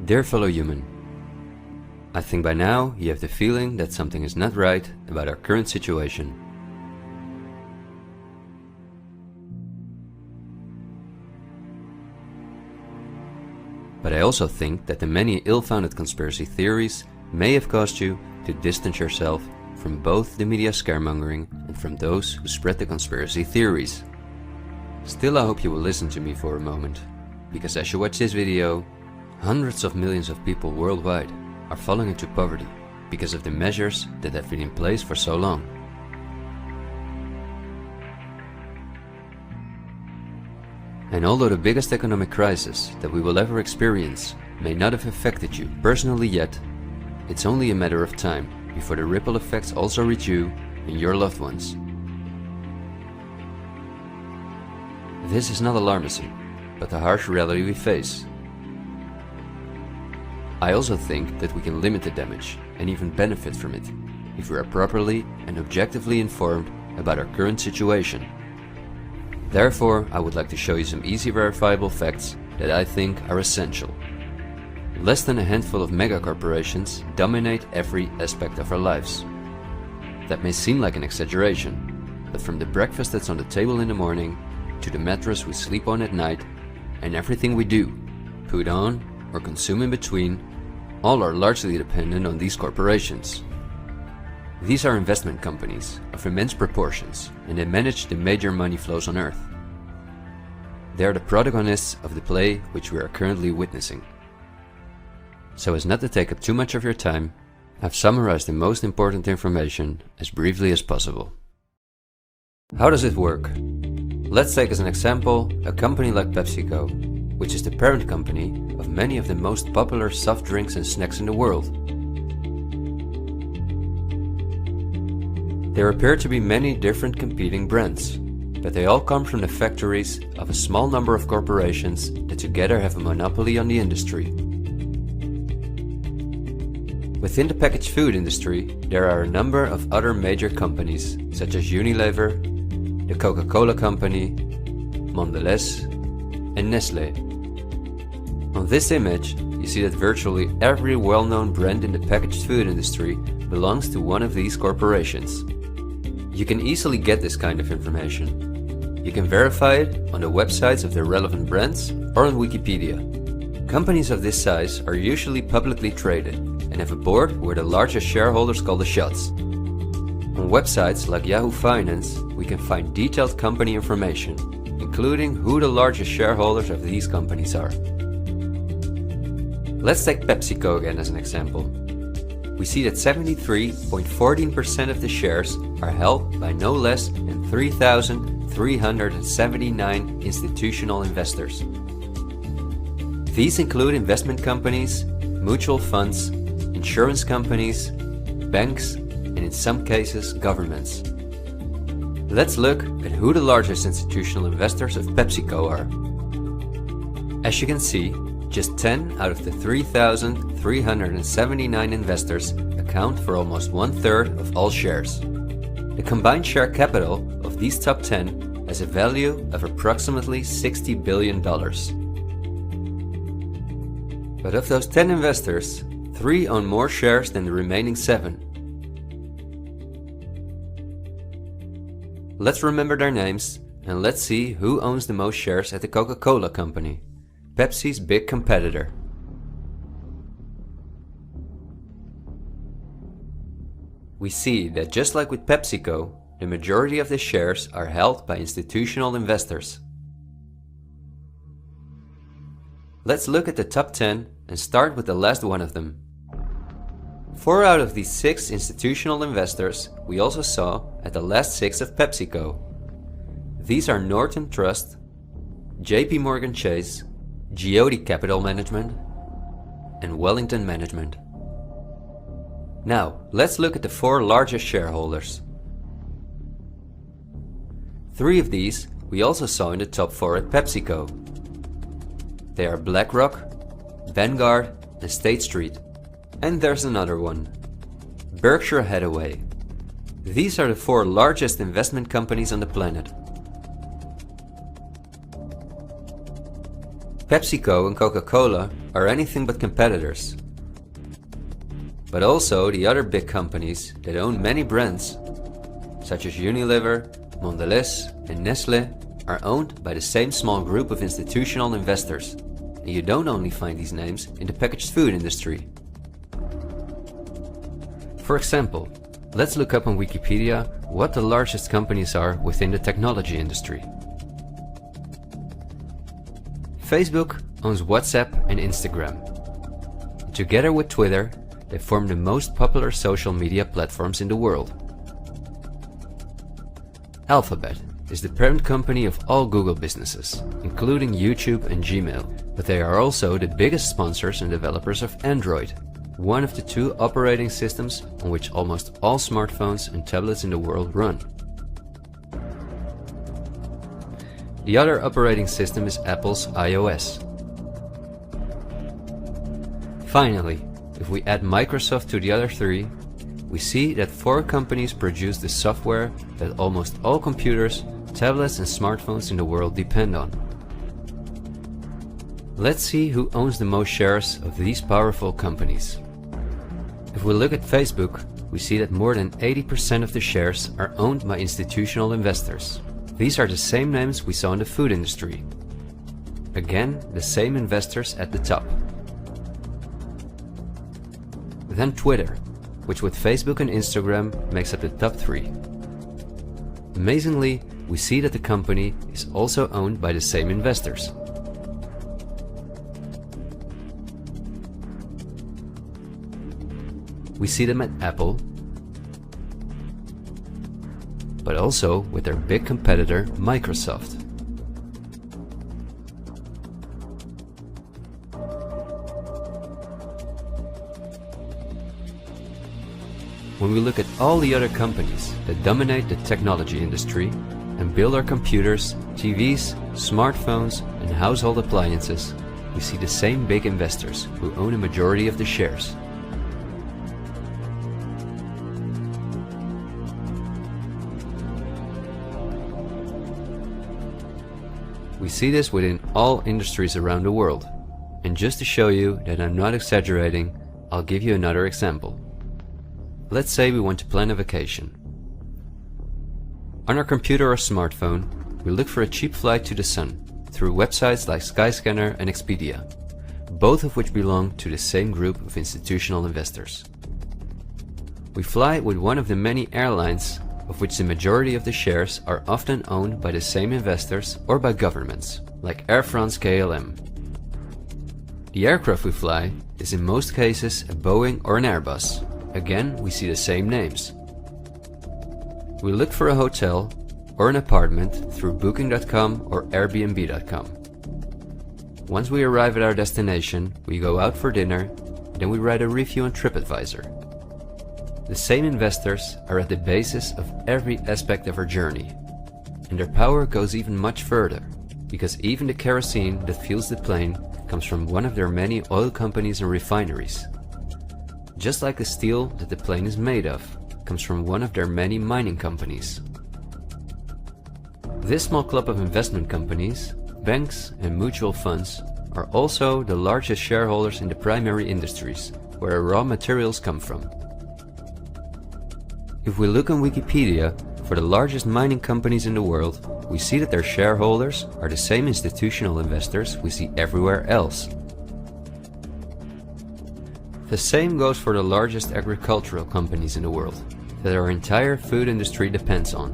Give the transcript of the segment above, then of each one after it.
Dear fellow human, I think by now you have the feeling that something is not right about our current situation. But I also think that the many ill-founded conspiracy theories may have caused you to distance yourself from both the media scaremongering and from those who spread the conspiracy theories. Still, I hope you will listen to me for a moment, because as you watch this video, hundreds of millions of people worldwide are falling into poverty because of the measures that have been in place for so long. And although the biggest economic crisis that we will ever experience may not have affected you personally yet, it's only a matter of time before the ripple effects also reach you and your loved ones. This is not alarmism, but the harsh reality we face. I also think that we can limit the damage and even benefit from it if we are properly and objectively informed about our current situation. Therefore, I would like to show you some easy verifiable facts that I think are essential. Less than a handful of megacorporations dominate every aspect of our lives. That may seem like an exaggeration, but from the breakfast that's on the table in the morning, to the mattress we sleep on at night, and everything we do, put on, or consume in between, all are largely dependent on these corporations. These are investment companies of immense proportions, and they manage the major money flows on Earth. They are the protagonists of the play which we are currently witnessing. So as not to take up too much of your time, I've summarized the most important information as briefly as possible. How does it work? Let's take as an example a company like PepsiCo, which is the parent company of many of the most popular soft drinks and snacks in the world. There appear to be many different competing brands, but they all come from the factories of a small number of corporations that together have a monopoly on the industry. Within the packaged food industry, there are a number of other major companies such as Unilever, the Coca-Cola Company, Mondelez, and Nestlé. On this image, you see that virtually every well-known brand in the packaged food industry belongs to one of these corporations. You can easily get this kind of information. You can verify it on the websites of the relevant brands or on Wikipedia. Companies of this size are usually publicly traded and have a board where the largest shareholders call the shots. On websites like Yahoo Finance, we can find detailed company information, including who the largest shareholders of these companies are. Let's take PepsiCo again as an example. We see that 73.14% of the shares are held by no less than 3,379 institutional investors. These include investment companies, mutual funds, insurance companies, banks, and in some cases governments. Let's look at who the largest institutional investors of PepsiCo are. As you can see, just 10 out of the 3,379 investors account for almost 1/3 of all shares. The combined share capital of these top 10 has a value of approximately $60 billion. But of those 10 investors, 3 own more shares than the remaining 7. Let's remember their names and let's see who owns the most shares at the Coca-Cola Company, Pepsi's big competitor. We see that just like with PepsiCo, the majority of the shares are held by institutional investors. Let's look at the top 10 and start with the last one of them. 4 out of these 6 institutional investors we also saw at the last 6 of PepsiCo. These are Norton Trust, JP Morgan Chase, Geode Capital Management, and Wellington Management. Now, let's look at the 4 largest shareholders. 3 of these we also saw in the top 4 at PepsiCo. They are BlackRock, Vanguard, and State Street. And there's another one, Berkshire Hathaway. These are the 4 largest investment companies on the planet. PepsiCo and Coca-Cola are anything but competitors. But also the other big companies that own many brands, such as Unilever, Mondelez and Nestlé, are owned by the same small group of institutional investors, and you don't only find these names in the packaged food industry. For example, let's look up on Wikipedia what the largest companies are within the technology industry. Facebook owns WhatsApp and Instagram. Together with Twitter, they form the most popular social media platforms in the world. Alphabet is the parent company of all Google businesses, including YouTube and Gmail, but they are also the biggest sponsors and developers of Android, one of the two operating systems on which almost all smartphones and tablets in the world run. The other operating system is Apple's iOS. Finally, if we add Microsoft to the other three, we see that 4 companies produce the software that almost all computers, tablets and smartphones in the world depend on. Let's see who owns the most shares of these powerful companies. If we look at Facebook, we see that more than 80% of the shares are owned by institutional investors. These are the same names we saw in the food industry. Again, the same investors at the top. Then Twitter, which with Facebook and Instagram makes up the top 3. Amazingly, we see that the company is also owned by the same investors. We see them at Apple, but also with their big competitor Microsoft. When we look at all the other companies that dominate the technology industry and build our computers, TVs, smartphones and household appliances, we see the same big investors who own a majority of the shares. We see this within all industries around the world. And just to show you that I'm not exaggerating, I'll give you another example. Let's say we want to plan a vacation. On our computer or smartphone, we look for a cheap flight to the sun through websites like Skyscanner and Expedia, both of which belong to the same group of institutional investors. We fly with one of the many airlines of which the majority of the shares are often owned by the same investors or by governments, like Air France-KLM. The aircraft we fly is in most cases a Boeing or an Airbus. Again, we see the same names. We look for a hotel or an apartment through Booking.com or Airbnb.com. Once we arrive at our destination, we go out for dinner, then we write a review on TripAdvisor. The same investors are at the basis of every aspect of our journey, and their power goes even much further, because even the kerosene that fuels the plane comes from one of their many oil companies and refineries. Just like the steel that the plane is made of comes from one of their many mining companies. This small club of investment companies, banks and mutual funds are also the largest shareholders in the primary industries, where raw materials come from. If we look on Wikipedia for the largest mining companies in the world, we see that their shareholders are the same institutional investors we see everywhere else. The same goes for the largest agricultural companies in the world, that our entire food industry depends on.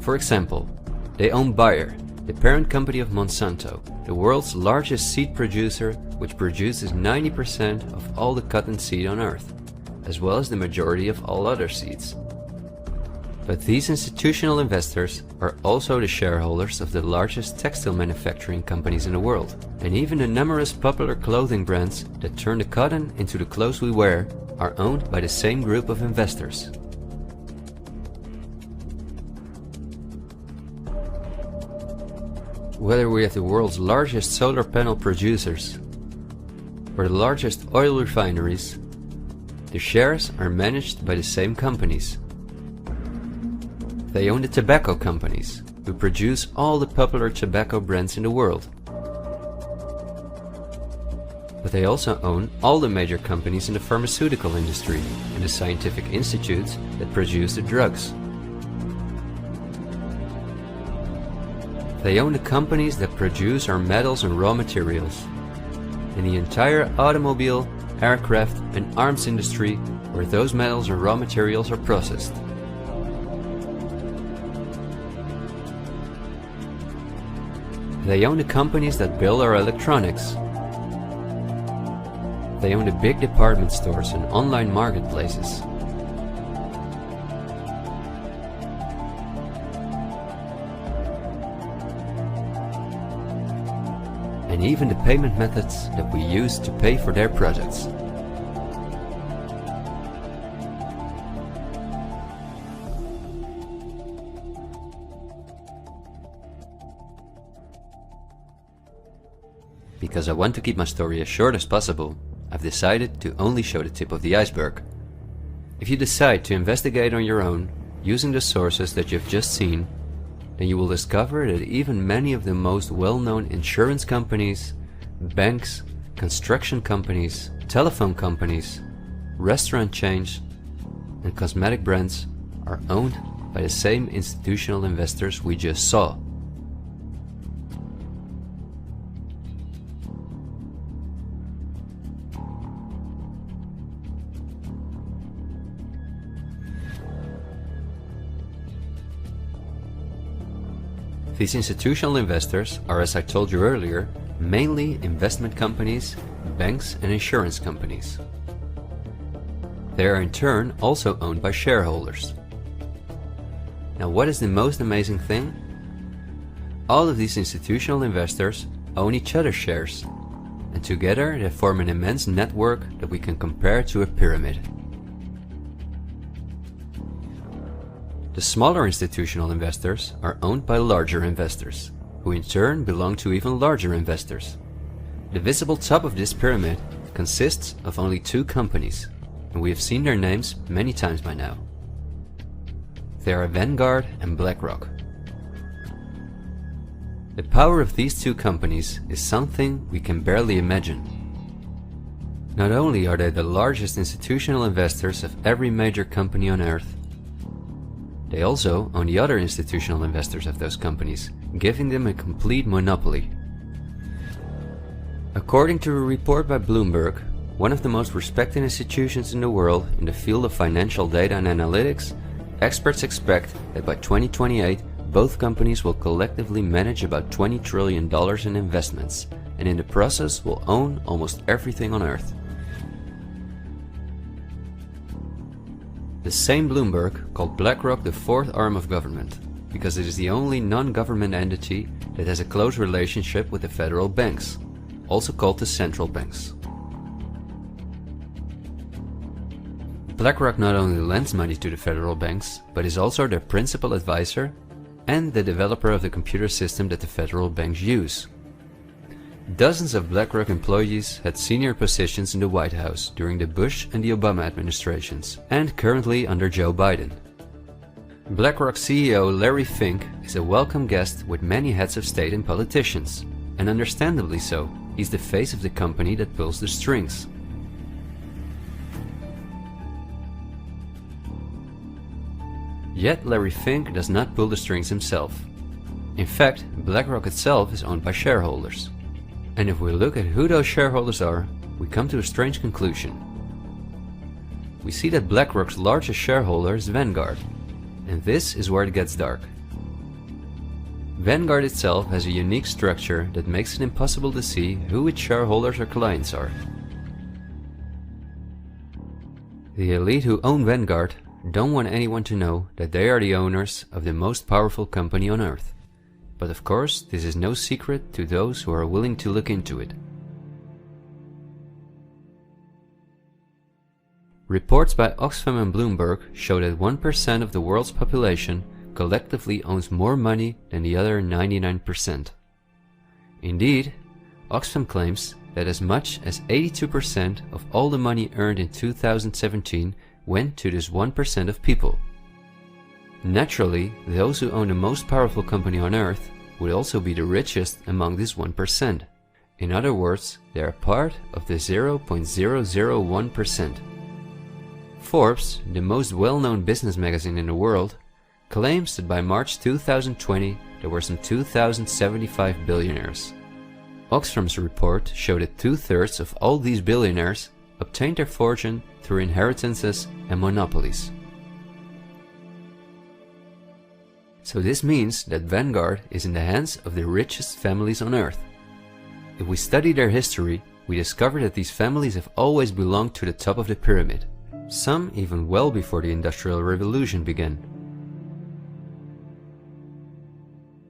For example, they own Bayer, the parent company of Monsanto, the world's largest seed producer, which produces 90% of all the cotton seed on Earth, as well as the majority of all other seeds. But these institutional investors are also the shareholders of the largest textile manufacturing companies in the world, and even the numerous popular clothing brands that turn the cotton into the clothes we wear are owned by the same group of investors. Whether we have the world's largest solar panel producers or the largest oil refineries, the shares are managed by the same companies. They own the tobacco companies, who produce all the popular tobacco brands in the world. But they also own all the major companies in the pharmaceutical industry and the scientific institutes that produce the drugs. They own the companies that produce our metals and raw materials, and the entire automobile, aircraft and arms industry where those metals and raw materials are processed. They own the companies that build our electronics. They own the big department stores and online marketplaces. And even the payment methods that we use to pay for their products. Because I want to keep my story as short as possible, I've decided to only show the tip of the iceberg. If you decide to investigate on your own, using the sources that you've just seen, then you will discover that even many of the most well-known insurance companies, banks, construction companies, telephone companies, restaurant chains, and cosmetic brands are owned by the same institutional investors we just saw. These institutional investors are, as I told you earlier, mainly investment companies, banks and insurance companies. They are in turn also owned by shareholders. Now, what is the most amazing thing? All of these institutional investors own each other's shares, and together they form an immense network that we can compare to a pyramid. The smaller institutional investors are owned by larger investors, who in turn belong to even larger investors. The visible top of this pyramid consists of only two companies, and we have seen their names many times by now. They are Vanguard and BlackRock. The power of these two companies is something we can barely imagine. Not only are they the largest institutional investors of every major company on Earth, they also own the other institutional investors of those companies, giving them a complete monopoly. According to a report by Bloomberg, one of the most respected institutions in the world in the field of financial data and analytics, experts expect that by 2028 both companies will collectively manage about $20 trillion in investments, and in the process will own almost everything on Earth. The same Bloomberg called BlackRock the fourth arm of government, because it is the only non-government entity that has a close relationship with the federal banks, also called the central banks. BlackRock not only lends money to the federal banks, but is also their principal advisor and the developer of the computer system that the federal banks use. Dozens of BlackRock employees had senior positions in the White House during the Bush and the Obama administrations, and currently under Joe Biden. BlackRock CEO Larry Fink is a welcome guest with many heads of state and politicians, and understandably so. He's the face of the company that pulls the strings. Yet Larry Fink does not pull the strings himself. In fact, BlackRock itself is owned by shareholders. And if we look at who those shareholders are, we come to a strange conclusion. We see that BlackRock's largest shareholder is Vanguard, and this is where it gets dark. Vanguard itself has a unique structure that makes it impossible to see who its shareholders or clients are. The elite who own Vanguard don't want anyone to know that they are the owners of the most powerful company on Earth. But of course, this is no secret to those who are willing to look into it. Reports by Oxfam and Bloomberg show that 1% of the world's population collectively owns more money than the other 99%. Indeed, Oxfam claims that as much as 82% of all the money earned in 2017 went to this 1% of people. Naturally, those who own the most powerful company on Earth would also be the richest among this 1%. In other words, they are part of the 0.001%. Forbes, the most well-known business magazine in the world, claims that by March 2020 there were some 2,075 billionaires. Oxfam's report showed that 2/3 of all these billionaires obtained their fortune through inheritances and monopolies. So this means that Vanguard is in the hands of the richest families on earth. If we study their history, we discover that these families have always belonged to the top of the pyramid, some even well before the Industrial Revolution began.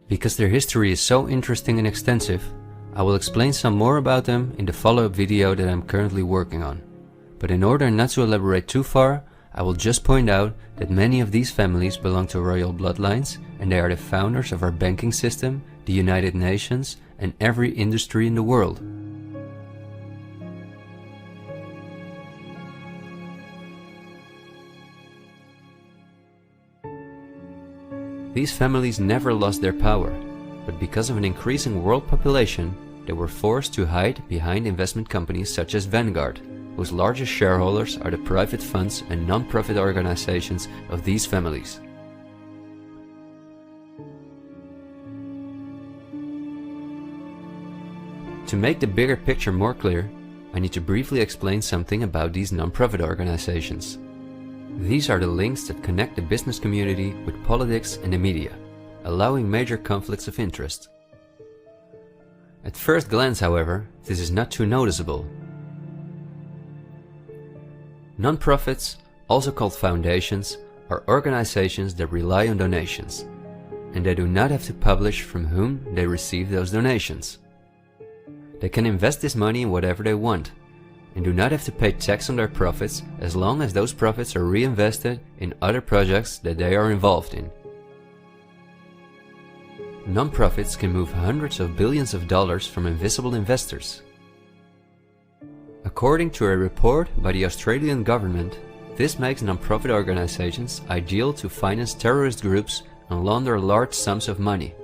Because their history is so interesting and extensive, I will explain some more about them in the follow-up video that I'm currently working on. But in order not to elaborate too far, I will just point out that many of these families belong to royal bloodlines, and they are the founders of our banking system, the United Nations, and every industry in the world. These families never lost their power, but because of an increasing world population, they were forced to hide behind investment companies such as Vanguard, whose largest shareholders are the private funds and non-profit organizations of these families. To make the bigger picture more clear, I need to briefly explain something about these non-profit organizations. These are the links that connect the business community with politics and the media, allowing major conflicts of interest. At first glance, however, this is not too noticeable. Non-profits, also called foundations, are organizations that rely on donations, and they do not have to publish from whom they receive those donations. They can invest this money in whatever they want, and do not have to pay tax on their profits as long as those profits are reinvested in other projects that they are involved in. Non-profits can move hundreds of billions of dollars from invisible investors. According to a report by the Australian government, this makes non-profit organizations ideal to finance terrorist groups and launder large sums of money.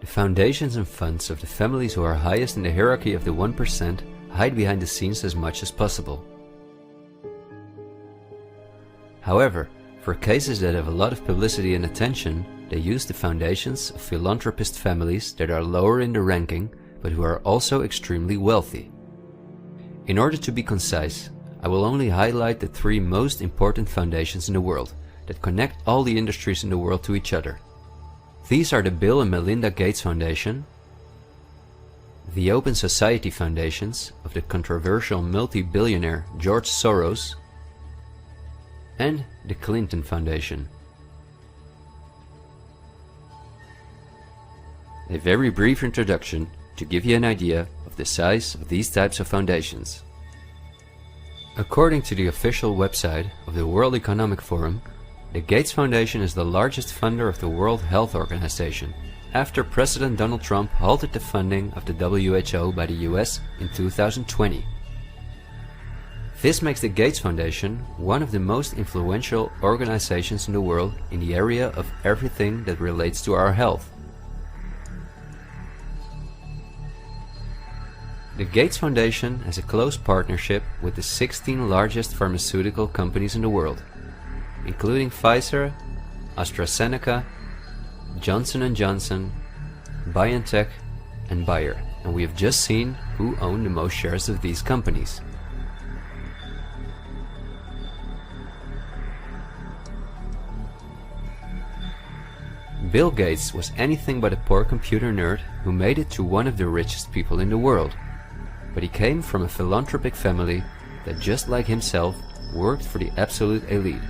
The foundations and funds of the families who are highest in the hierarchy of the 1% hide behind the scenes as much as possible. However, for cases that have a lot of publicity and attention, they use the foundations of philanthropist families that are lower in the ranking, but who are also extremely wealthy. In order to be concise, I will only highlight the 3 most important foundations in the world that connect all the industries in the world to each other. These are the Bill and Melinda Gates Foundation, the Open Society Foundations of the controversial multi-billionaire George Soros, and the Clinton Foundation. A very brief introduction to give you an idea of the size of these types of foundations. According to the official website of the World Economic Forum, the Gates Foundation is the largest funder of the World Health Organization, after President Donald Trump halted the funding of the WHO by the US in 2020. This makes the Gates Foundation one of the most influential organizations in the world in the area of everything that relates to our health. The Gates Foundation has a close partnership with the 16 largest pharmaceutical companies in the world, including Pfizer, AstraZeneca, Johnson & Johnson, BioNTech, and Bayer, and we have just seen who own the most shares of these companies. Bill Gates was anything but a poor computer nerd who made it to one of the richest people in the world, but he came from a philanthropic family that, just like himself, worked for the absolute elite.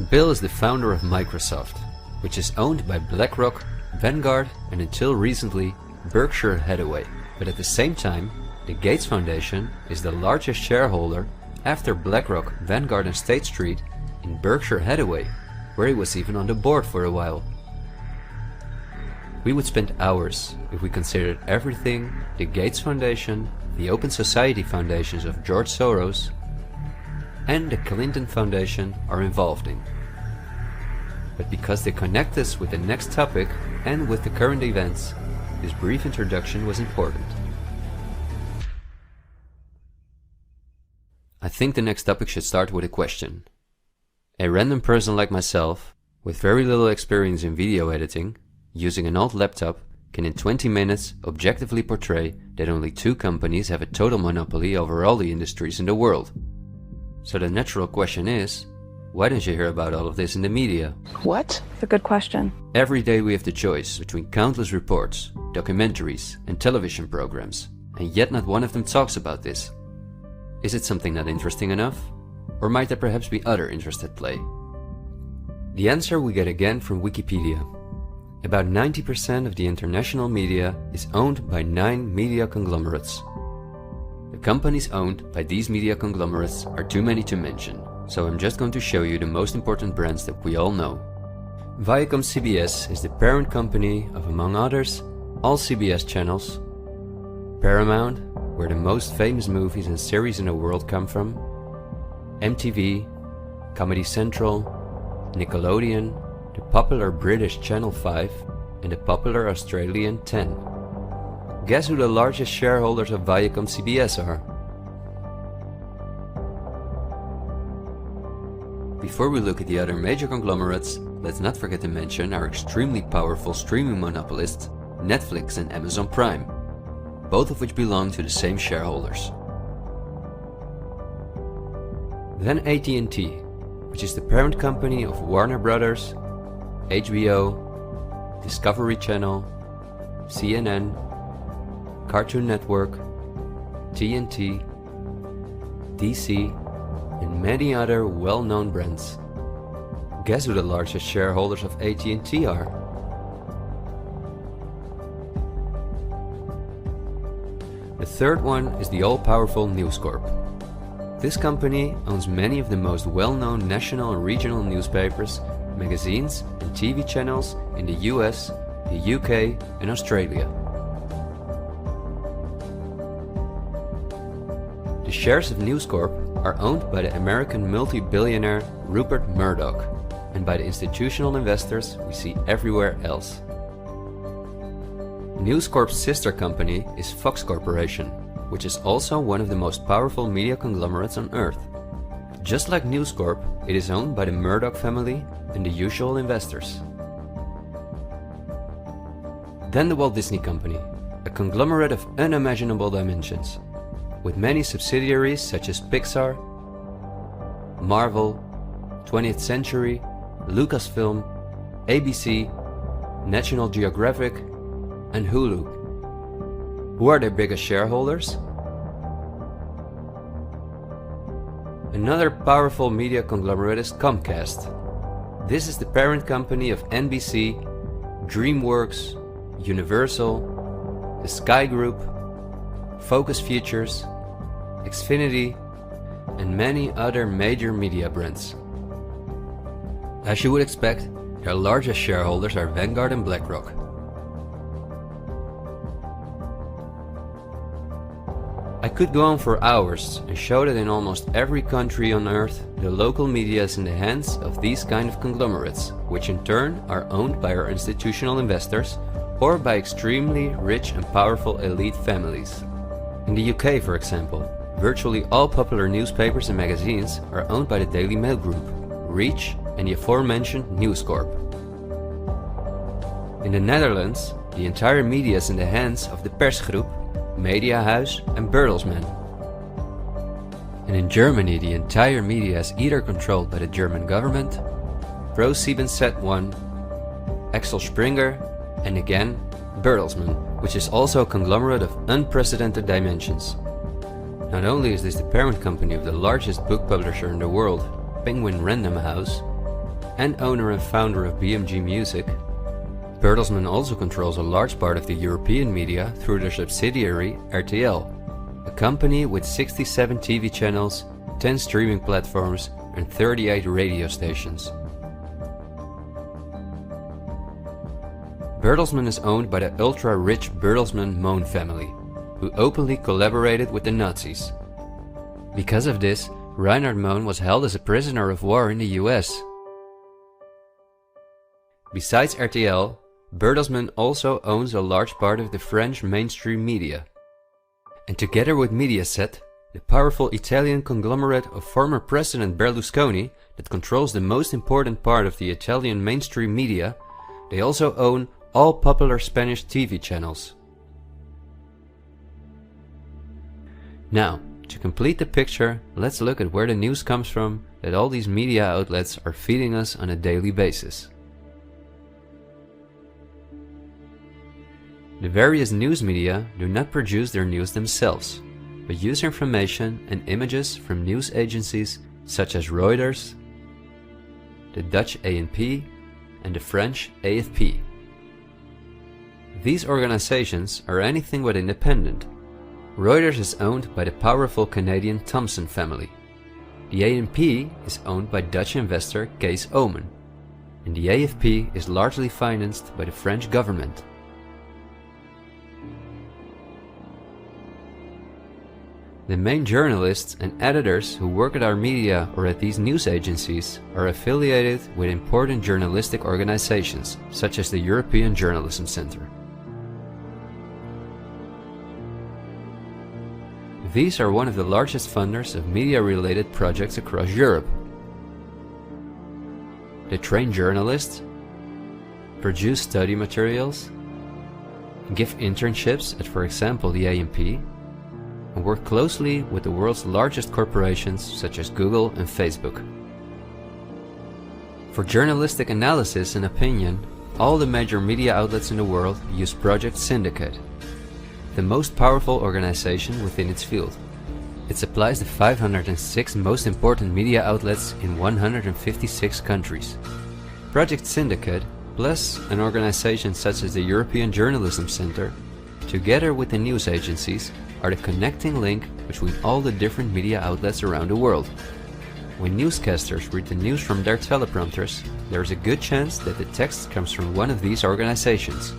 Bill is the founder of Microsoft, which is owned by BlackRock, Vanguard, and until recently Berkshire Hathaway. But at the same time, the Gates Foundation is the largest shareholder after BlackRock, Vanguard and State Street in Berkshire Hathaway, where he was even on the board for a while. We would spend hours if we considered everything the Gates Foundation, the Open Society Foundations of George Soros, and the Clinton Foundation are involved in. But because they connect us with the next topic and with the current events, this brief introduction was important. I think the next topic should start with a question. A random person like myself, with very little experience in video editing, using an old laptop, can in 20 minutes objectively portray that only 2 companies have a total monopoly over all the industries in the world. So the natural question is, why don't you hear about all of this in the media? What? It's a good question. Every day we have the choice between countless reports, documentaries and television programs, and yet not one of them talks about this. Is it something not interesting enough? Or might there perhaps be other interests at play? The answer we get again from Wikipedia. About 90% of the international media is owned by 9 media conglomerates. The companies owned by these media conglomerates are too many to mention, so I'm just going to show you the most important brands that we all know. Viacom CBS is the parent company of, among others, all CBS channels, Paramount, where the most famous movies and series in the world come from, MTV, Comedy Central, Nickelodeon, the popular British Channel 5 and the popular Australian 10. Guess who the largest shareholders of Viacom CBS are? Before we look at the other major conglomerates, let's not forget to mention our extremely powerful streaming monopolists, Netflix and Amazon Prime, both of which belong to the same shareholders. Then AT&T, which is the parent company of Warner Brothers, HBO, Discovery Channel, CNN, Cartoon Network, TNT, DC, and many other well-known brands. Guess who the largest shareholders of AT&T are? The third one is the all-powerful News Corp. This company owns many of the most well-known national and regional newspapers, magazines and TV channels in the US, the UK and Australia. The shares of News Corp are owned by the American multi-billionaire Rupert Murdoch and by the institutional investors we see everywhere else. News Corp's sister company is Fox Corporation, which is also one of the most powerful media conglomerates on Earth. Just like News Corp, it is owned by the Murdoch family and the usual investors. Then the Walt Disney Company, a conglomerate of unimaginable dimensions, with many subsidiaries such as Pixar, Marvel, 20th Century, Lucasfilm, ABC, National Geographic, and Hulu. Who are their biggest shareholders? Another powerful media conglomerate is Comcast. This is the parent company of NBC, DreamWorks, Universal, the Sky Group, Focus Features, Xfinity, and many other major media brands. As you would expect, their largest shareholders are Vanguard and BlackRock. I could go on for hours and show that in almost every country on Earth, the local media is in the hands of these kind of conglomerates, which in turn are owned by our institutional investors or by extremely rich and powerful elite families. In the UK, for example, virtually all popular newspapers and magazines are owned by the Daily Mail Group, Reach and the aforementioned News Corp. In the Netherlands, the entire media is in the hands of the Persgroep, Mediahuis and Bertelsmann. And in Germany, the entire media is either controlled by the German government, ProSiebenSat.1, Axel Springer, and again, Bertelsmann, which is also a conglomerate of unprecedented dimensions. Not only is this the parent company of the largest book publisher in the world, Penguin Random House, and owner and founder of BMG Music, Bertelsmann also controls a large part of the European media through their subsidiary RTL, a company with 67 TV channels, 10 streaming platforms and 38 radio stations. Bertelsmann is owned by the ultra-rich Bertelsmann-Mohn family, who openly collaborated with the Nazis. Because of this, Reinhard Mohn was held as a prisoner of war in the US. Besides RTL, Bertelsmann also owns a large part of the French mainstream media. And together with Mediaset, the powerful Italian conglomerate of former President Berlusconi that controls the most important part of the Italian mainstream media, they also own all popular Spanish TV channels. Now, to complete the picture, let's look at where the news comes from that all these media outlets are feeding us on a daily basis. The various news media do not produce their news themselves, but use information and images from news agencies such as Reuters, the Dutch ANP, and the French AFP. These organizations are anything but independent. Reuters is owned by the powerful Canadian Thomson family. The ANP is owned by Dutch investor Kees Omen, and the AFP is largely financed by the French government. The main journalists and editors who work at our media or at these news agencies are affiliated with important journalistic organizations, such as the European Journalism Centre. These are one of the largest funders of media-related projects across Europe. They train journalists, produce study materials, give internships at, for example, the ANP, and work closely with the world's largest corporations such as Google and Facebook. For journalistic analysis and opinion, all the major media outlets in the world use Project Syndicate, the most powerful organization within its field. It supplies the 506 most important media outlets in 156 countries. Project Syndicate, plus an organization such as the European Journalism Centre, together with the news agencies, are the connecting link between all the different media outlets around the world. When newscasters read the news from their teleprompters, there is a good chance that the text comes from one of these organizations.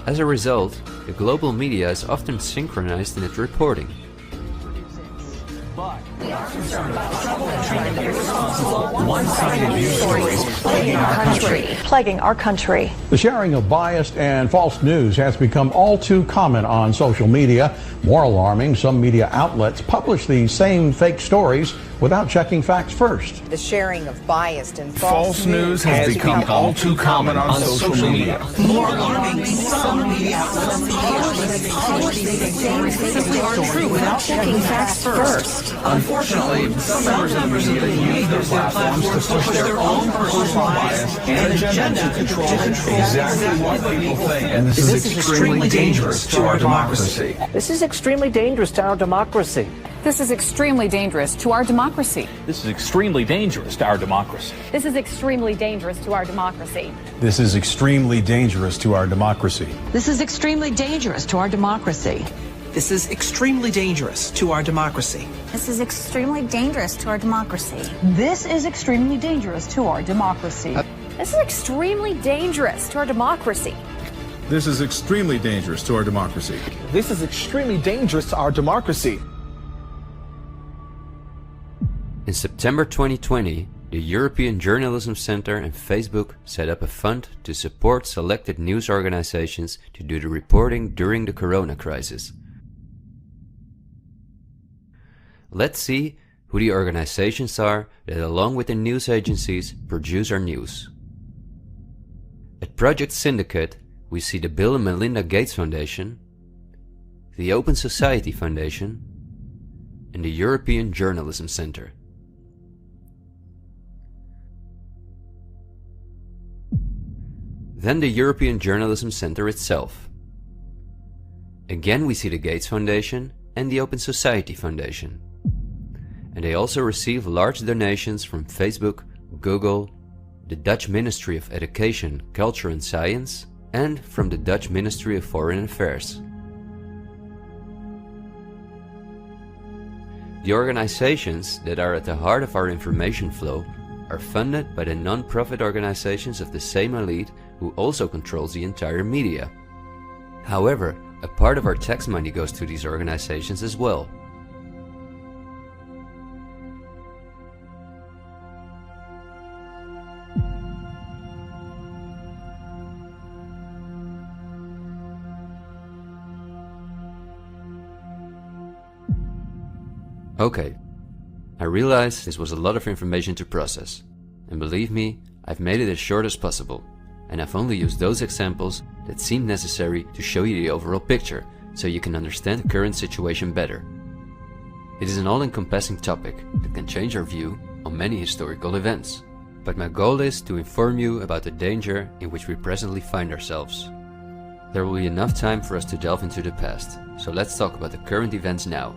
As a result, the global media is often synchronized in its reporting. We are concerned about the trouble and trying to be responsible, one-sided news stories plaguing our country. The sharing of biased and false news has become all too common on social media. More alarming, some media outlets publish these same fake stories without checking facts first. The sharing of biased and false news has become all too common on social media. More alarming, some media outlets publish these same fake stories without checking facts first. Unfortunately, some members of the media use their platforms to push their own personal bias and agenda to control exactly what people think. And this is extremely dangerous to our democracy. This is extremely dangerous to our democracy. This is extremely dangerous to our democracy. This is extremely dangerous to our democracy. This is extremely dangerous to our democracy. This is extremely dangerous to our democracy. This is extremely dangerous to our democracy. This is extremely dangerous to our democracy. This is extremely dangerous to our democracy. This is extremely dangerous to our democracy. This is extremely dangerous to our democracy. This is extremely dangerous to our democracy. This is extremely dangerous to our democracy. In September 2020, the European Journalism Centre and Facebook set up a fund to support selected news organizations to do the reporting during the corona crisis. Let's see who the organizations are that, along with the news agencies, produce our news. At Project Syndicate, we see the Bill and Melinda Gates Foundation, the Open Society Foundation, and the European Journalism Centre. Then the European Journalism Centre itself. Again we see the Gates Foundation and the Open Society Foundation. And they also receive large donations from Facebook, Google, the Dutch Ministry of Education, Culture and Science, and from the Dutch Ministry of Foreign Affairs. The organizations that are at the heart of our information flow are funded by the non-profit organizations of the same elite who also controls the entire media. However, a part of our tax money goes to these organizations as well. Okay, I realize this was a lot of information to process, and believe me, I've made it as short as possible, and I've only used those examples that seem necessary to show you the overall picture, so you can understand the current situation better. It is an all-encompassing topic that can change our view on many historical events, but my goal is to inform you about the danger in which we presently find ourselves. There will be enough time for us to delve into the past, so let's talk about the current events now.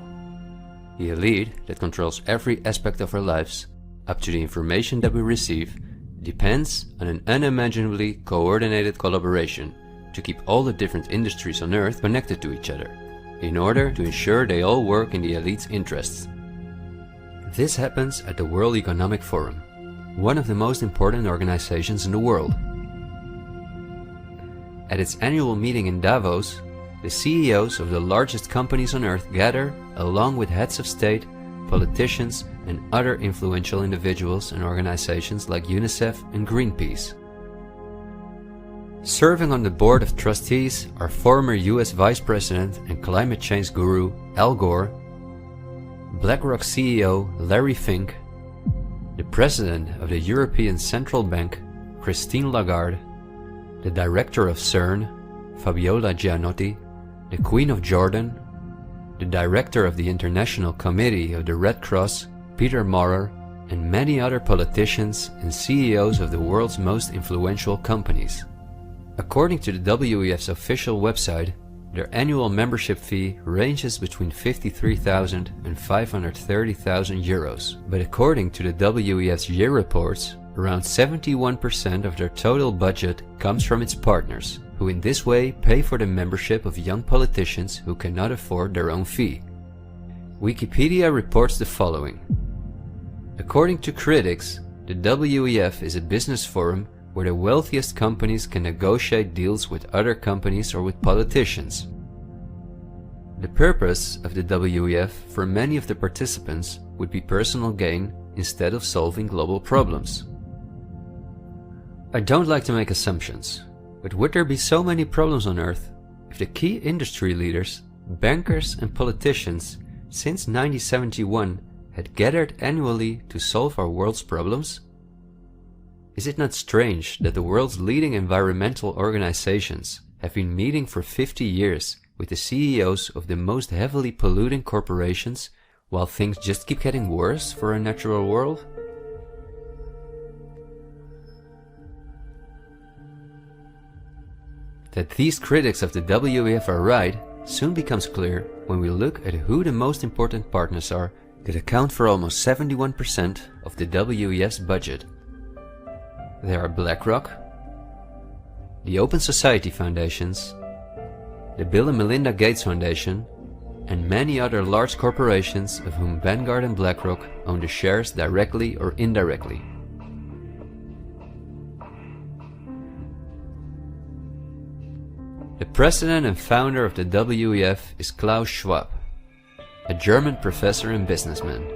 The elite that controls every aspect of our lives, up to the information that we receive, depends on an unimaginably coordinated collaboration to keep all the different industries on Earth connected to each other, in order to ensure they all work in the elite's interests. This happens at the World Economic Forum, one of the most important organizations in the world. At its annual meeting in Davos, the CEOs of the largest companies on Earth gather along with heads of state, politicians, and other influential individuals and organizations like UNICEF and Greenpeace. Serving on the board of trustees are former US Vice President and climate change guru Al Gore, BlackRock CEO Larry Fink, the President of the European Central Bank Christine Lagarde, the Director of CERN Fabiola Gianotti, the Queen of Jordan, the Director of the International Committee of the Red Cross Peter Maurer, and many other politicians and CEOs of the world's most influential companies. According to the WEF's official website, their annual membership fee ranges between 53,000 and 530,000 euros. But according to the WEF's year reports, around 71% of their total budget comes from its partners, who in this way pay for the membership of young politicians who cannot afford their own fee. Wikipedia reports the following. According to critics, the WEF is a business forum where the wealthiest companies can negotiate deals with other companies or with politicians. The purpose of the WEF for many of the participants would be personal gain instead of solving global problems. I don't like to make assumptions, but would there be so many problems on Earth if the key industry leaders, bankers and politicians since 1971 had gathered annually to solve our world's problems? Is it not strange that the world's leading environmental organizations have been meeting for 50 years with the CEOs of the most heavily polluting corporations while things just keep getting worse for our natural world? That these critics of the WEF are right soon becomes clear when we look at who the most important partners are that account for almost 71% of the WEF's budget. There are BlackRock, the Open Society Foundations, the Bill and Melinda Gates Foundation, and many other large corporations of whom Vanguard and BlackRock own the shares directly or indirectly. The president and founder of the WEF is Klaus Schwab, a German professor and businessman.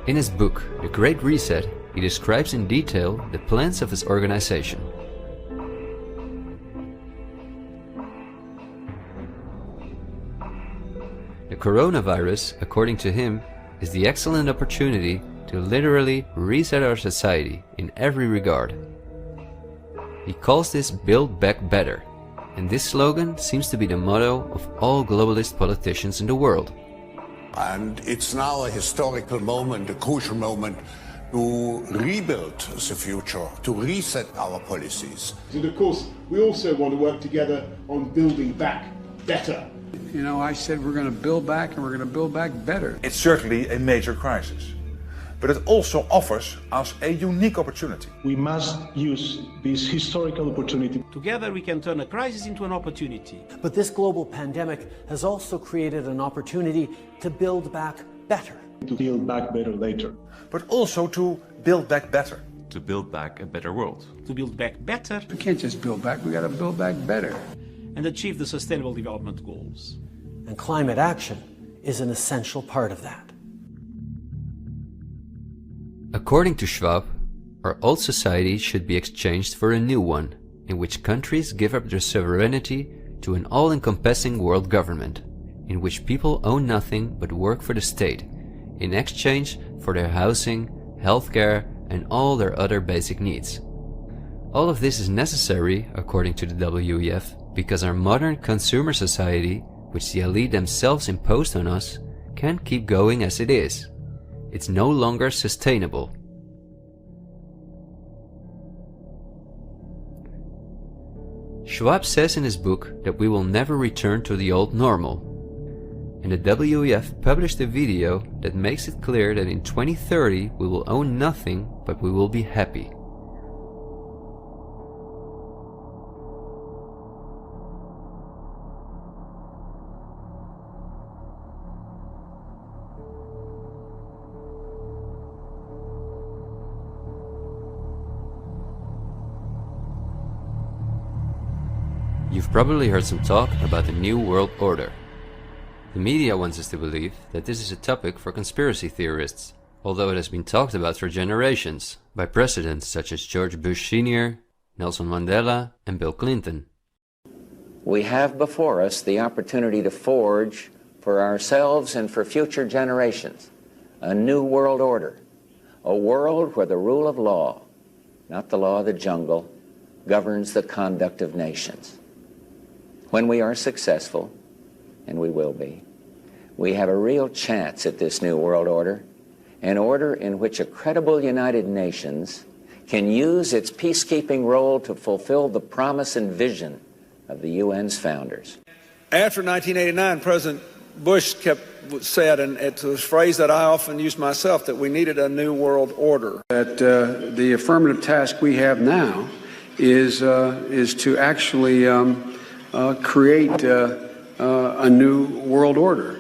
In his book, The Great Reset, he describes in detail the plans of his organization. The coronavirus, according to him, is the excellent opportunity to literally reset our society in every regard. He calls this Build Back Better, and this slogan seems to be the motto of all globalist politicians in the world. And it's now a historical moment, a crucial moment, to rebuild the future, to reset our policies. And of course, we also want to work together on building back better. You know, I said we're going to build back and we're going to build back better. It's certainly a major crisis, but it also offers us a unique opportunity. We must use this historical opportunity. Together we can turn a crisis into an opportunity. But this global pandemic has also created an opportunity to build back better. To build back better later. But also to build back better. To build back a better world. To build back better. We can't just build back, we got to build back better. And achieve the Sustainable Development Goals. And climate action is an essential part of that. According to Schwab, our old society should be exchanged for a new one, in which countries give up their sovereignty to an all-encompassing world government, in which people own nothing but work for the state, in exchange for their housing, healthcare, and all their other basic needs. All of this is necessary, according to the WEF, because our modern consumer society, which the elite themselves imposed on us, can't keep going as it is. It's no longer sustainable. Schwab says in his book that we will never return to the old normal. And the WEF published a video that makes it clear that in 2030 we will own nothing, but we will be happy. You've probably heard some talk about the New World Order. The media wants us to believe that this is a topic for conspiracy theorists, although it has been talked about for generations by presidents such as George Bush Sr., Nelson Mandela, and Bill Clinton. We have before us the opportunity to forge for ourselves and for future generations a new world order, a world where the rule of law, not the law of the jungle, governs the conduct of nations. When we are successful, and we will be, we have a real chance at this new world order, an order in which a credible United Nations can use its peacekeeping role to fulfill the promise and vision of the UN's founders. After 1989, President Bush said, and it's a phrase that I often use myself, that we needed a new world order. That the affirmative task we have now is to actually create a new world order.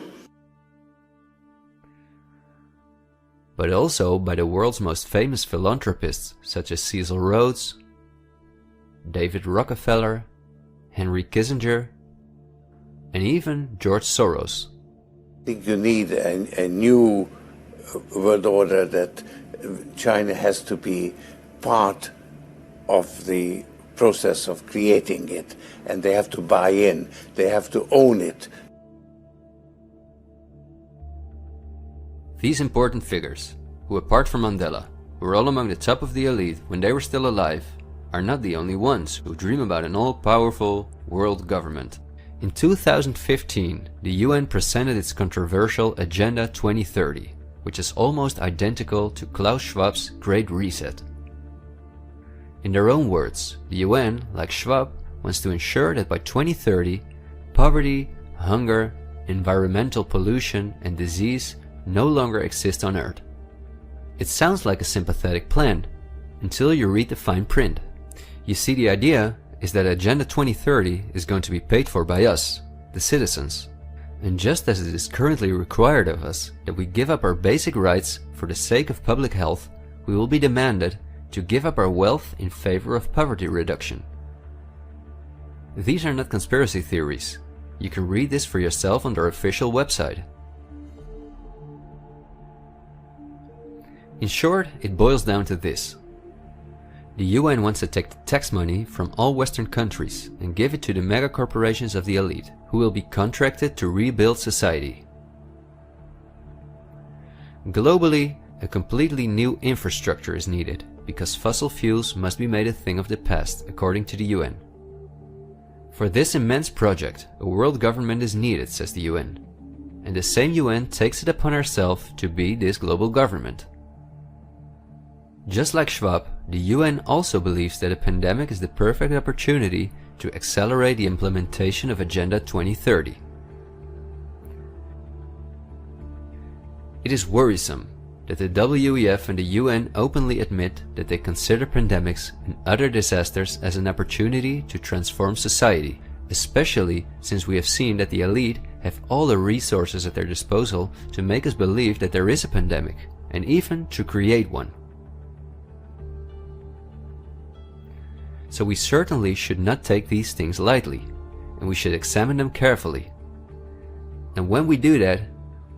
But also by the world's most famous philanthropists such as Cecil Rhodes, David Rockefeller, Henry Kissinger, and even George Soros. I think you need a new world order, that China has to be part of the process of creating it, and they have to buy in, they have to own it. These important figures, who apart from Mandela, were all among the top of the elite when they were still alive, are not the only ones who dream about an all-powerful world government. In 2015, the UN presented its controversial Agenda 2030, which is almost identical to Klaus Schwab's Great Reset. In their own words, the UN, like Schwab, wants to ensure that by 2030, poverty, hunger, environmental pollution, and disease no longer exist on Earth. It sounds like a sympathetic plan, until you read the fine print. You see, the idea is that Agenda 2030 is going to be paid for by us, the citizens. And just as it is currently required of us that we give up our basic rights for the sake of public health, we will be demanded to give up our wealth in favor of poverty reduction. These are not conspiracy theories. You can read this for yourself on their official website. In short, it boils down to this. The UN wants to take the tax money from all Western countries and give it to the mega corporations of the elite, who will be contracted to rebuild society. Globally, a completely new infrastructure is needed, because fossil fuels must be made a thing of the past, according to the UN. For this immense project, a world government is needed, says the UN. And the same UN takes it upon herself to be this global government. Just like Schwab, the UN also believes that a pandemic is the perfect opportunity to accelerate the implementation of Agenda 2030. It is worrisome that the WEF and the UN openly admit that they consider pandemics and other disasters as an opportunity to transform society, especially since we have seen that the elite have all the resources at their disposal to make us believe that there is a pandemic, and even to create one. So we certainly should not take these things lightly, and we should examine them carefully. And when we do that,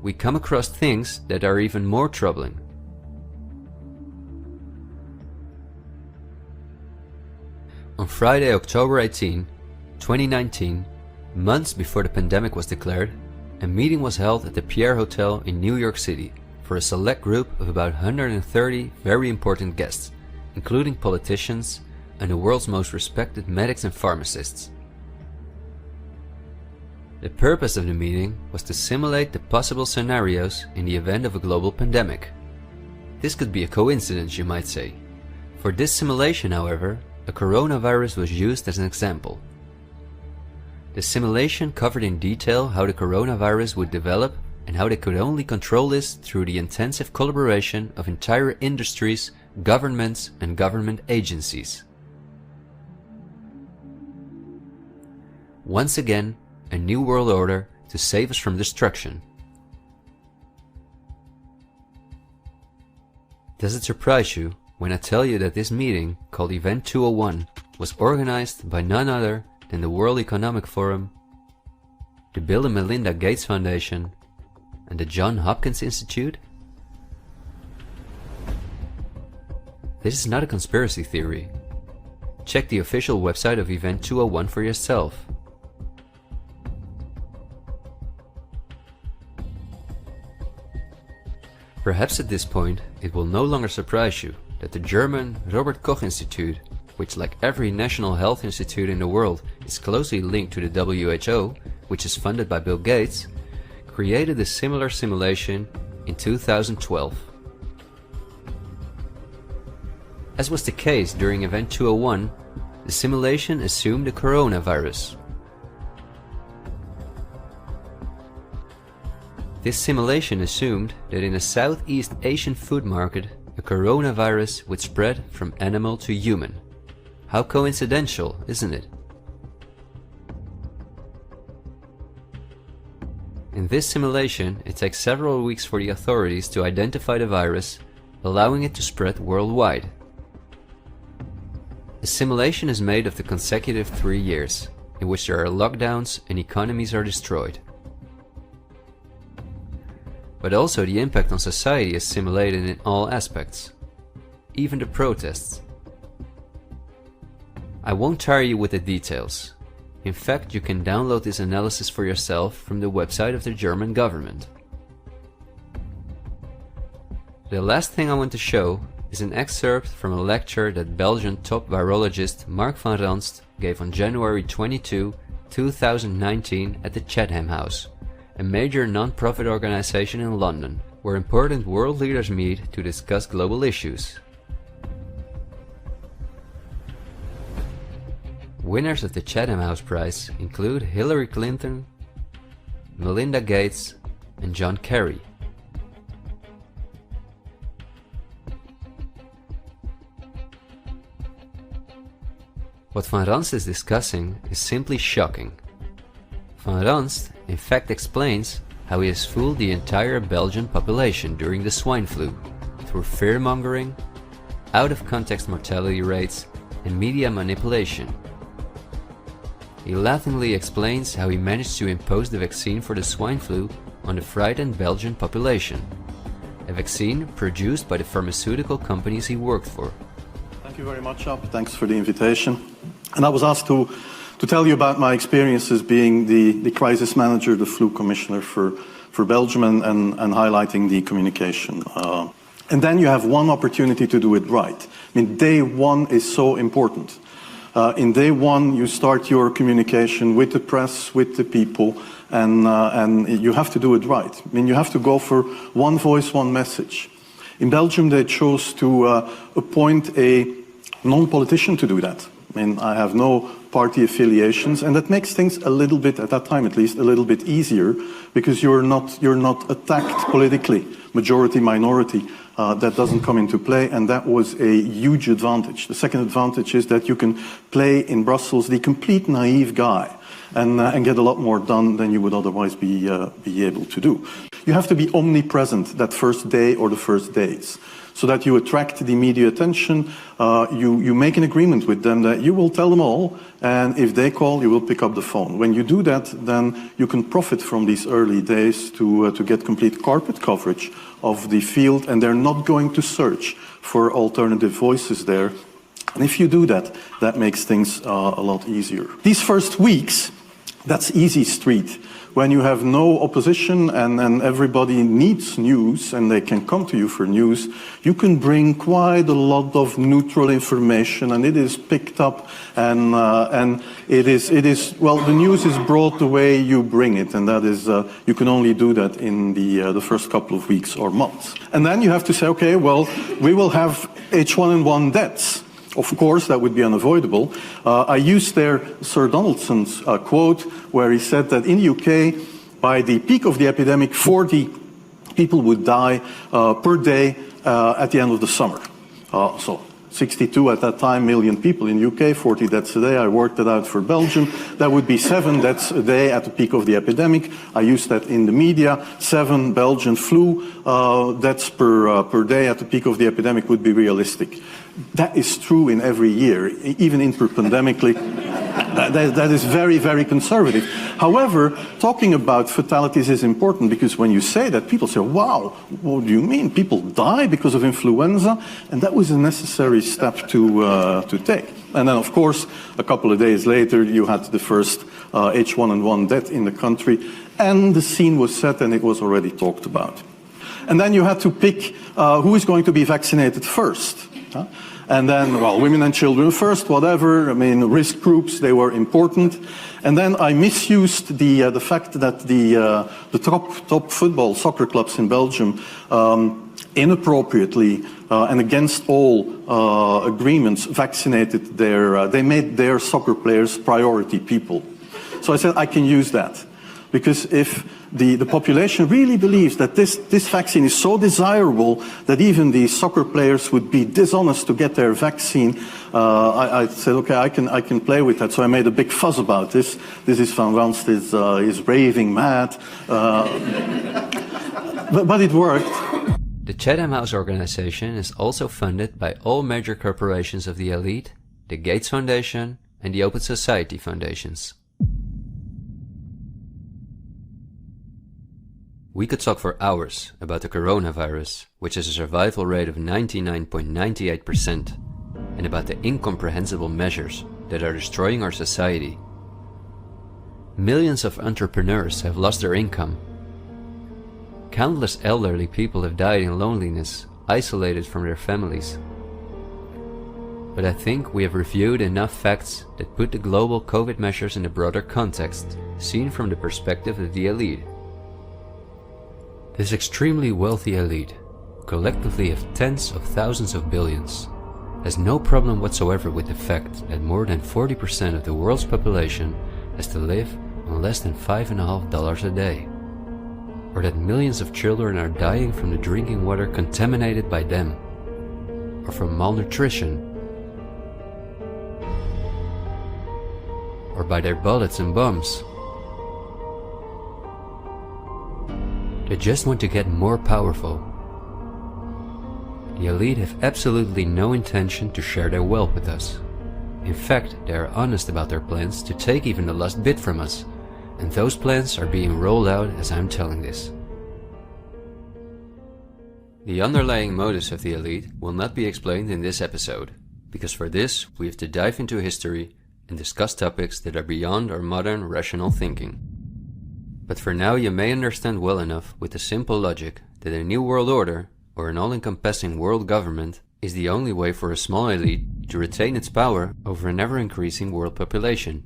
we come across things that are even more troubling. On Friday, October 18, 2019, months before the pandemic was declared, a meeting was held at the Pierre Hotel in New York City for a select group of about 130 very important guests, including politicians and the world's most respected medics and pharmacists. The purpose of the meeting was to simulate the possible scenarios in the event of a global pandemic. This could be a coincidence, you might say. For this simulation, however, a coronavirus was used as an example. The simulation covered in detail how the coronavirus would develop and how they could only control this through the intensive collaboration of entire industries, governments, and government agencies. Once again, a new world order to save us from destruction. Does it surprise you when I tell you that this meeting, called Event 201, was organized by none other than the World Economic Forum, the Bill and Melinda Gates Foundation, and the Johns Hopkins Institute? This is not a conspiracy theory. Check the official website of Event 201 for yourself. Perhaps at this point, it will no longer surprise you that the German Robert Koch Institute, which like every national health institute in the world is closely linked to the WHO, which is funded by Bill Gates, created a similar simulation in 2012. As was the case during Event 201, the simulation assumed the coronavirus. This simulation assumed that in a Southeast Asian food market, a coronavirus would spread from animal to human. How coincidental, isn't it? In this simulation, it takes several weeks for the authorities to identify the virus, allowing it to spread worldwide. The simulation is made of the consecutive 3 years, in which there are lockdowns and economies are destroyed. But also the impact on society is simulated in all aspects, even the protests. I won't tire you with the details. In fact, you can download this analysis for yourself from the website of the German government. The last thing I want to show is an excerpt from a lecture that Belgian top virologist Mark van Ranst gave on January 22, 2019 at the Chatham House, a major non-profit organization in London, where important world leaders meet to discuss global issues. Winners of the Chatham House Prize include Hillary Clinton, Melinda Gates, and John Kerry. What Van Ranst is discussing is simply shocking. Van Ranst in fact explains how he has fooled the entire Belgian population during the swine flu through fear-mongering, out-of-context mortality rates, and media manipulation. He laughingly explains how he managed to impose the vaccine for the swine flu on the frightened Belgian population, a vaccine produced by the pharmaceutical companies he worked for. Thank you very much, Ab. Thanks for the invitation. And I was asked to tell you about my experiences being the crisis manager, the flu commissioner for Belgium, and highlighting the communication. And then you have one opportunity to do it right. I mean, day one is so important. In day one, you start your communication with the press, with the people, and you have to do it right. I mean, you have to go for one voice, one message. In Belgium, they chose to appoint a non-politician to do that. I mean, I have no party affiliations, and that makes things a little bit, at that time at least, a little bit easier, because you're not attacked politically, majority, minority. That doesn't come into play, and that was a huge advantage. The second advantage is that you can play in Brussels the complete naive guy and get a lot more done than you would otherwise be able to do. You have to be omnipresent that first day or the first days, so that you attract the media attention. You make an agreement with them that you will tell them all, and if they call, you will pick up the phone. When you do that, then you can profit from these early days to get complete carpet coverage of the field, and they're not going to search for alternative voices there. And if you do that, that makes things a lot easier. These first weeks, that's easy street. when you have no opposition and everybody needs news and they can come to you for news, you can bring quite a lot of neutral information, and it is picked up, and it is well, the news is brought the way you bring it, and that is you can only do that in the first couple of weeks or months. And then you have to say, okay, well, we will have H1N1 deaths. Of course, that would be unavoidable. I used there Sir Donaldson's quote, where he said that in the UK, by the peak of the epidemic, 40 people would die per day at the end of the summer. So 62 at that time million people in the UK, 40 deaths a day. I worked it out for Belgium. That would be 7 deaths a day at the peak of the epidemic. I used that in the media. 7 Belgian flu deaths per day at the peak of the epidemic would be realistic. That is true in every year, even interpandemically. That is very, very conservative. However, talking about fatalities is important, because when you say that, people say, wow, what do you mean? People die because of influenza? And that was a necessary step to take. And then, of course, a couple of days later, you had the first H1N1 death in the country, and the scene was set and it was already talked about. And then you had to pick who is going to be vaccinated first. And then, well, women and children first, whatever. I mean, risk groups, they were important. And then I misused the fact that the top football soccer clubs in Belgium inappropriately and against all agreements vaccinated they made their soccer players priority people. So I said I can use that, because if the population really believes that this vaccine is so desirable that even the soccer players would be dishonest to get their vaccine, I said, okay, I can play with that. So I made a big fuss about this. This is Van Ranst is raving mad, but it worked. The Chatham House organization is also funded by all major corporations of the elite, the Gates Foundation and the Open Society Foundations. We could talk for hours about the coronavirus, which has a survival rate of 99.98%, and about the incomprehensible measures that are destroying our society. Millions of entrepreneurs have lost their income. Countless elderly people have died in loneliness, isolated from their families. But I think we have reviewed enough facts that put the global COVID measures in a broader context, seen from the perspective of the elite. This extremely wealthy elite, collectively of tens of thousands of billions, has no problem whatsoever with the fact that more than 40% of the world's population has to live on less than $5.50 a day, or that millions of children are dying from the drinking water contaminated by them, or from malnutrition, or by their bullets and bombs. They just want to get more powerful. The elite have absolutely no intention to share their wealth with us. In fact, they are honest about their plans to take even the last bit from us, and those plans are being rolled out as I'm telling this. The underlying motives of the elite will not be explained in this episode, because for this we have to dive into history and discuss topics that are beyond our modern rational thinking. But for now you may understand well enough with the simple logic that a new world order, or an all-encompassing world government, is the only way for a small elite to retain its power over an ever-increasing world population.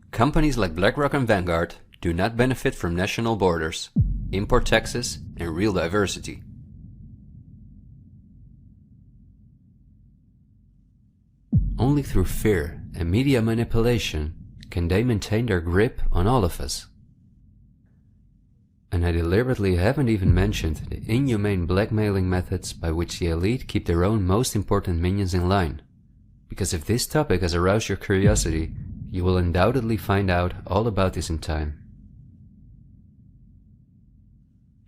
Companies like BlackRock and Vanguard do not benefit from national borders, import taxes, and real diversity. Only through fear and media manipulation can they maintain their grip on all of us. And I deliberately haven't even mentioned the inhumane blackmailing methods by which the elite keep their own most important minions in line. Because if this topic has aroused your curiosity, you will undoubtedly find out all about this in time.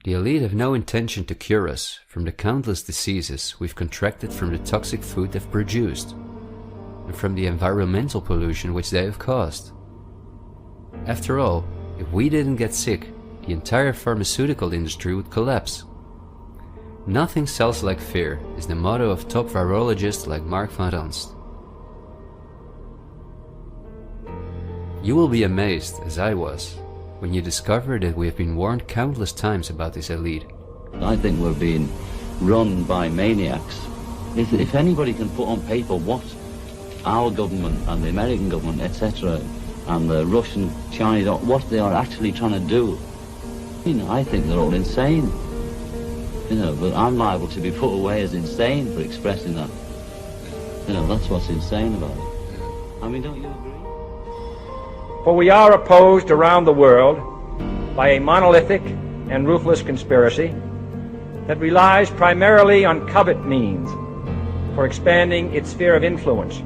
The elite have no intention to cure us from the countless diseases we've contracted from the toxic food they've produced, and from the environmental pollution which they have caused. After all, if we didn't get sick, the entire pharmaceutical industry would collapse. Nothing sells like fear is the motto of top virologists like Mark van Ranst. You will be amazed, as I was, when you discover that we have been warned countless times about this elite. I think we're being run by maniacs. If anybody can put on paper what our government and the American government, etc., and the Russian, Chinese, what they are actually trying to do, I think they're all insane. But I'm liable to be put away as insane for expressing that. That's what's insane about it. Don't you agree? For we are opposed around the world by a monolithic and ruthless conspiracy that relies primarily on covert means for expanding its sphere of influence,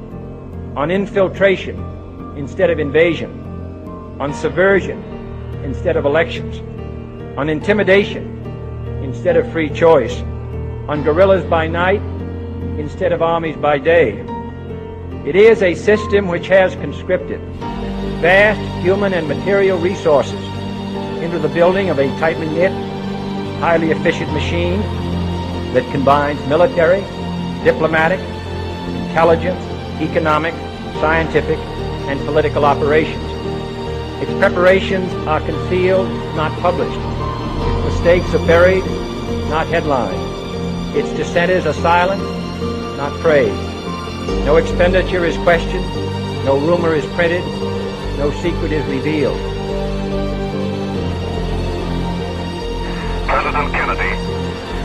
on infiltration instead of invasion, on subversion instead of elections, on intimidation instead of free choice, on guerrillas by night instead of armies by day. It is a system which has conscripted vast human and material resources into the building of a tightly knit, highly efficient machine that combines military, diplomatic, intelligence, economic, scientific, and political operations. Its preparations are concealed, not published. Its mistakes are buried, not headlined. Its dissenters are silenced, not praised. No expenditure is questioned, no rumor is printed, no secret is revealed. President Kennedy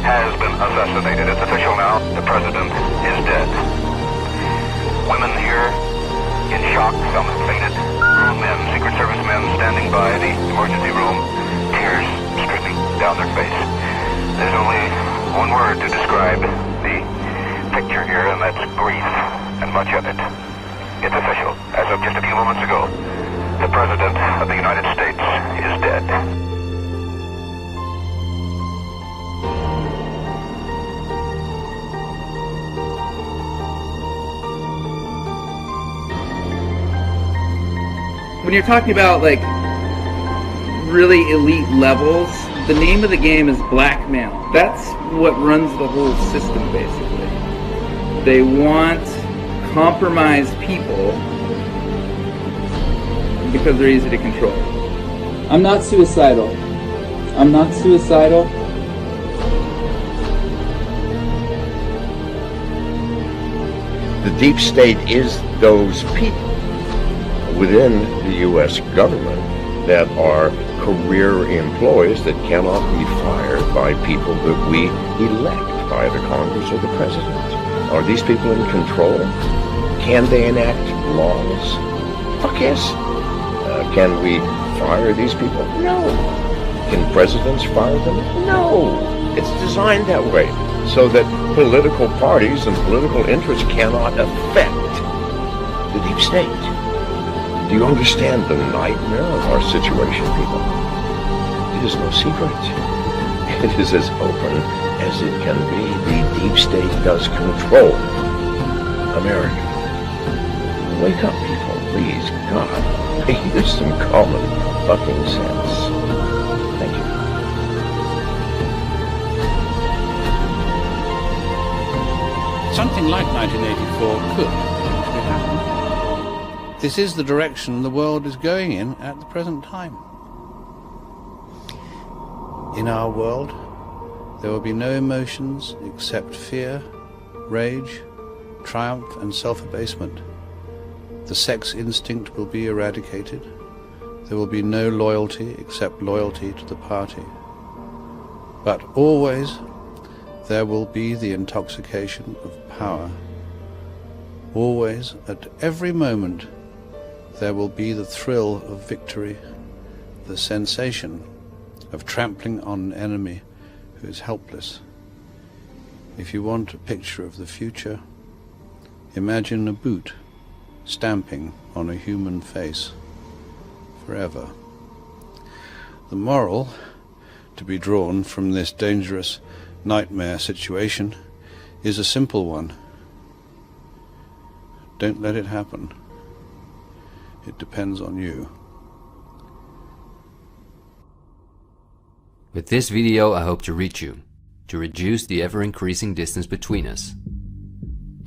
has been assassinated. It's official now. The president is dead. Women here in shock, some have fainted. Men, Secret Service men standing by the emergency room, tears streaming down their face. There's only one word to describe the picture here, and that's grief, and much of it. It's official. As of just a few moments ago, the President of the United States is dead. When you're talking about really elite levels, the name of the game is blackmail. That's what runs the whole system, basically. They want compromised people because they're easy to control. I'm not suicidal. I'm not suicidal. The deep state is those people within the U.S. government that are career employees that cannot be fired by people that we elect by the Congress or the President. Are these people in control? Can they enact laws? Fuck yes. Can we fire these people? No. Can presidents fire them? No. It's designed that way so that political parties and political interests cannot affect the deep state. Do you understand the nightmare of our situation, people? It is no secret. It is as open as it can be. The deep state does control America. Wake up, people, please. God, use some common fucking sense. Thank you. Something like 1984 could potentially happen. This is the direction the world is going in at the present time. In our world, there will be no emotions except fear, rage, triumph, and self-abasement. The sex instinct will be eradicated. There will be no loyalty except loyalty to the party. But always there will be the intoxication of power. Always, at every moment, there will be the thrill of victory, the sensation of trampling on an enemy who is helpless. If you want a picture of the future, imagine a boot stamping on a human face forever. The moral to be drawn from this dangerous nightmare situation is a simple one. Don't let it happen. It depends on you. With this video, I hope to reach you, to reduce the ever-increasing distance between us.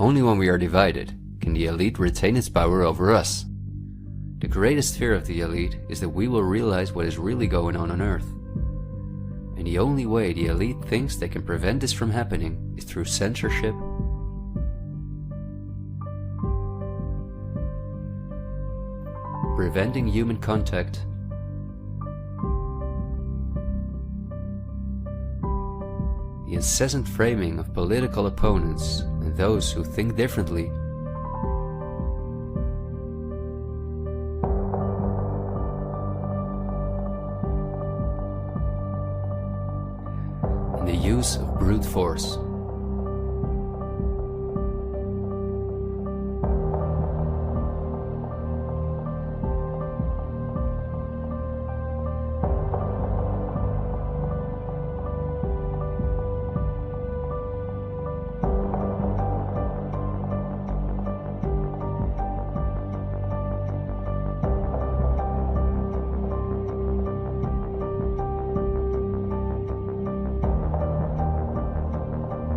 Only when we are divided can the elite retain its power over us. the greatest fear of the elite is that we will realize what is really going on Earth. And the only way the elite thinks they can prevent this from happening is through censorship, preventing human contact, the incessant framing of political opponents and those who think differently, and the use of brute force.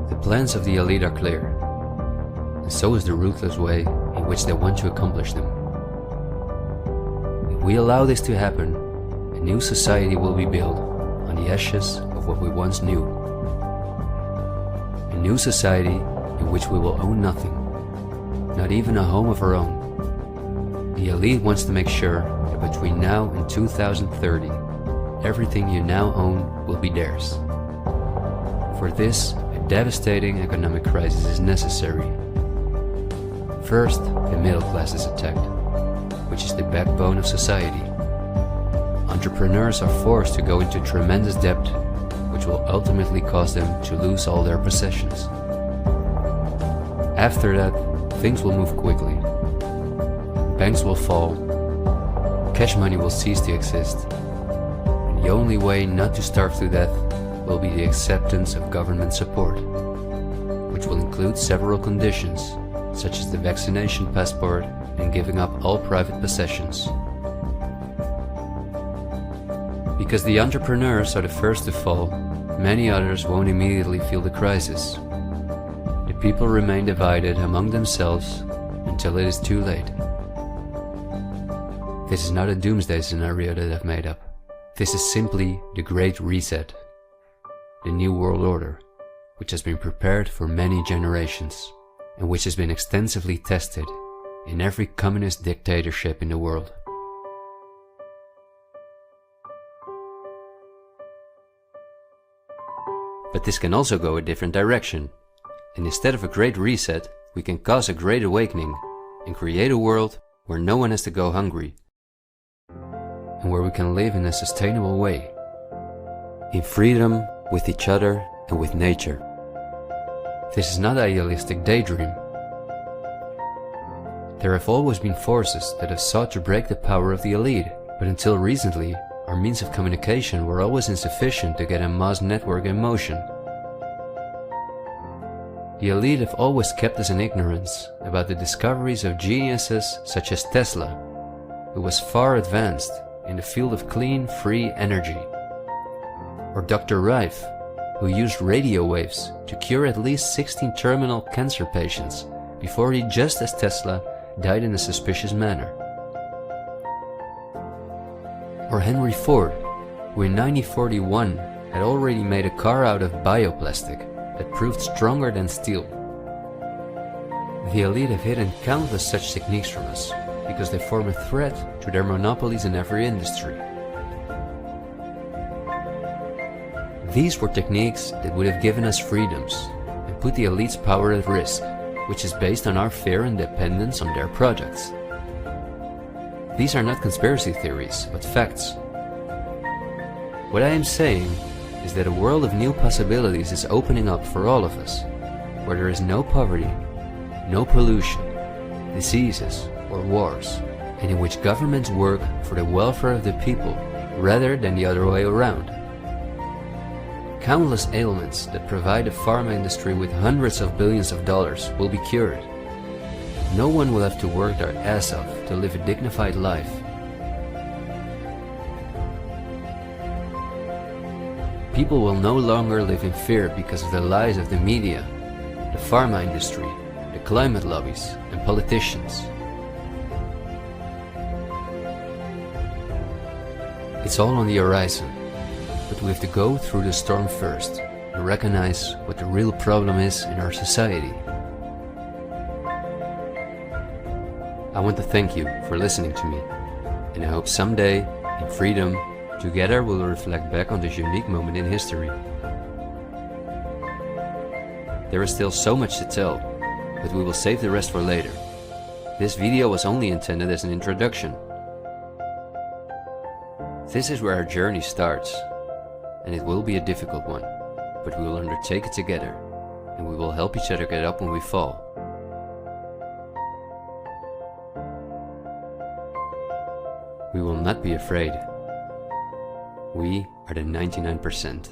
The plans of the elite are clear, and so is the ruthless way in which they want to accomplish them. If we allow this to happen, a new society will be built on the ashes of what we once knew. A new society in which we will own nothing, not even a home of our own. The elite wants to make sure that between now and 2030, everything you now own will be theirs. For this, devastating economic crisis is necessary. First, the middle class is attacked, which is the backbone of society. Entrepreneurs are forced to go into tremendous debt, which will ultimately cause them to lose all their possessions. After that, things will move quickly. Banks will fall, cash money will cease to exist, and the only way not to starve to death will be the acceptance of government support, which will include several conditions, such as the vaccination passport and giving up all private possessions. Because the entrepreneurs are the first to fall, many others won't immediately feel the crisis. The people remain divided among themselves until it is too late. This is not a doomsday scenario that I've made up. This is simply the Great Reset. The New World Order, which has been prepared for many generations, and which has been extensively tested in every communist dictatorship in the world. But this can also go a different direction, and instead of a great reset, we can cause a great awakening and create a world where no one has to go hungry, and where we can live in a sustainable way, in freedom with each other and with nature. This is not an idealistic daydream. There have always been forces that have sought to break the power of the elite, but until recently, our means of communication were always insufficient to get a mass network in motion. The elite have always kept us in ignorance about the discoveries of geniuses such as Tesla, who was far advanced in the field of clean, free energy. Or Dr. Rife, who used radio waves to cure at least 16 terminal cancer patients before he, just as Tesla, died in a suspicious manner. Or Henry Ford, who in 1941 had already made a car out of bioplastic that proved stronger than steel. The elite have hidden countless such techniques from us because they form a threat to their monopolies in every industry. These were techniques that would have given us freedoms and put the elite's power at risk, which is based on our fear and dependence on their projects. These are not conspiracy theories, but facts. What I am saying is that a world of new possibilities is opening up for all of us, where there is no poverty, no pollution, diseases, or wars, and in which governments work for the welfare of the people rather than the other way around. Countless ailments that provide the pharma industry with hundreds of billions of dollars will be cured. No one will have to work their ass off to live a dignified life. People will no longer live in fear because of the lies of the media, the pharma industry, the climate lobbies, and politicians. It's all on the horizon, but we have to go through the storm first and recognize what the real problem is in our society. I want to thank you for listening to me, and I hope someday, in freedom, together we'll reflect back on this unique moment in history. There is still so much to tell, but we will save the rest for later. This video was only intended as an introduction. This is where our journey starts, and it will be a difficult one, but we will undertake it together, and we will help each other get up when we fall. We will not be afraid. We are the 99%.